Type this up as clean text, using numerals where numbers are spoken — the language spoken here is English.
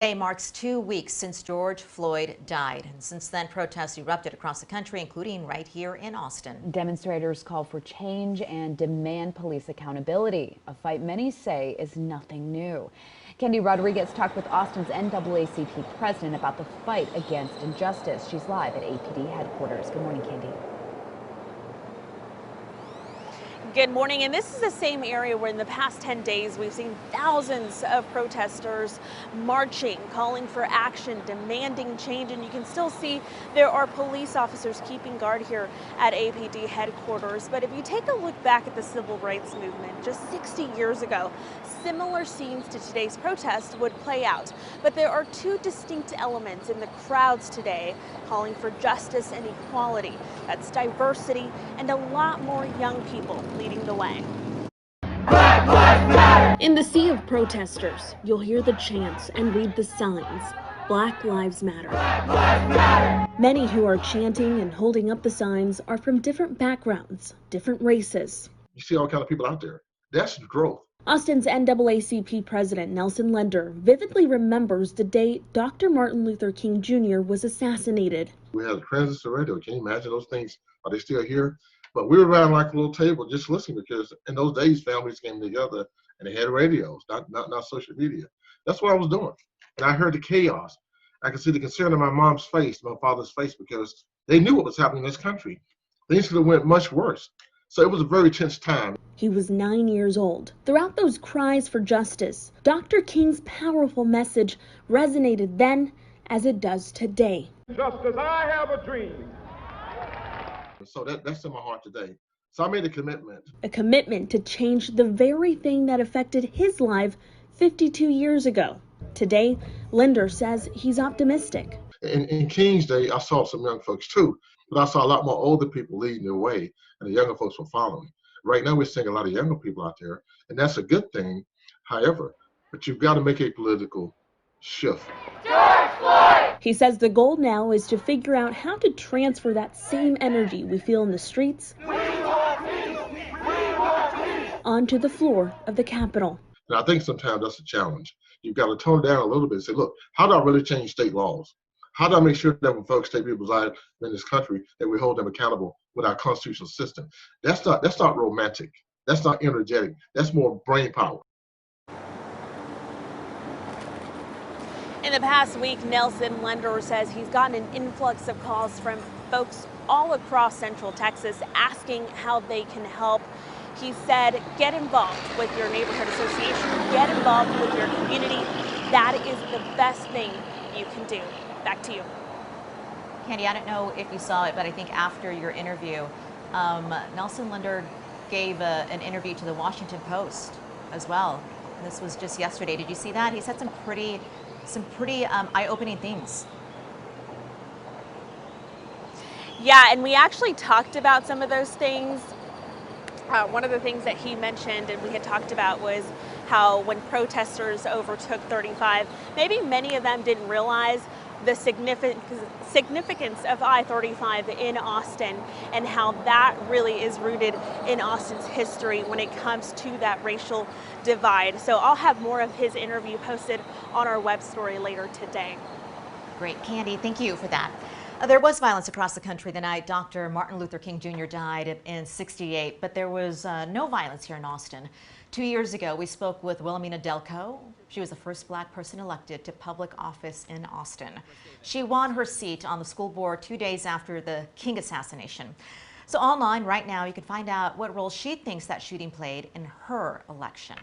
Today marks 2 weeks since George Floyd died, and since then protests erupted across the country, including right here in Austin. Demonstrators call for change and demand police accountability, a fight many say is nothing new. Candy Rodriguez talked with Austin's NAACP president about the fight against injustice. She's live at APD headquarters. Good morning, Candy. Good morning, and this is the same area where in the past 10 days we've seen thousands of protesters marching, calling for action, demanding change, and you can still see there are police officers keeping guard here at APD headquarters. But if you take a look back at the civil rights movement just 60 years ago, similar scenes to today's protest would play out. But there are two distinct elements in the crowds today calling for justice and equality. That's diversity and a lot more young people leading the way. Black Lives Matter! In the sea of protesters, you'll hear the chants and read the signs. Black Lives Matter. Black Lives Matter! Many who are chanting and holding up the signs are from different backgrounds, different races. You see all kinds of people out there. That's growth. Austin's NAACP president Nelson Linder vividly remembers the day Dr. Martin Luther King Jr. was assassinated. We had a transistor radio. Can you imagine those things? Are they still here? But we were around like a little table just listening, because in those days families came together and they had radios, not social media. That's what I was doing. And I heard the chaos. I could see the concern in my mom's face, my father's face, because they knew what was happening in this country. Things could have went much worse. So it was a very tense time. He was 9 years old. Throughout those cries for justice, Dr. King's powerful message resonated then as it does today. Just as I have a dream. So that's in my heart today. So I made a commitment. A commitment to change the very thing that affected his life 52 years ago. Today, Linder says he's optimistic. In King's Day, I saw some young folks too, but I saw a lot more older people leading the way, and the younger folks were following. Right now, we're seeing a lot of younger people out there, and that's a good thing. However, but you've got to make a political shift. George Floyd! He says the goal now is to figure out how to transfer that same energy we feel in the streets onto the floor of the Capitol. And I think sometimes that's a challenge. You've got to tone it down a little bit and say, look, how do I really change state laws? How do I make sure that when folks, state people reside in this country, that we hold them accountable with our constitutional system? That's not romantic. That's not energetic. That's more brain power. In the past week, Nelson Linder says he's gotten an influx of calls from folks all across Central Texas asking how they can help. He said, get involved with your neighborhood association, get involved with your community. That is the best thing you can do. Back to you. Candy, I don't know if you saw it, but I think after your interview, Nelson Linder gave an interview to the Washington Post as well. And this was just yesterday. Did you see that? He said some pretty eye-opening things. Yeah, and we actually talked about some of those things. One of the things that he mentioned and we had talked about was how when protesters overtook 35, maybe many of them didn't realize the significance of I-35 in Austin and how that really is rooted in Austin's history when it comes to that racial divide. So I'll have more of his interview posted on our web story later today. Great, Candy, thank you for that. There was violence across the country the night Dr. Martin Luther King Jr. died in '68, but there was no violence here in Austin. 2 years ago, we spoke with Wilhelmina Delco. She was the first black person elected to public office in Austin. She won her seat on the school board 2 days after the King assassination. So online right now, you can find out what role she thinks that shooting played in her election.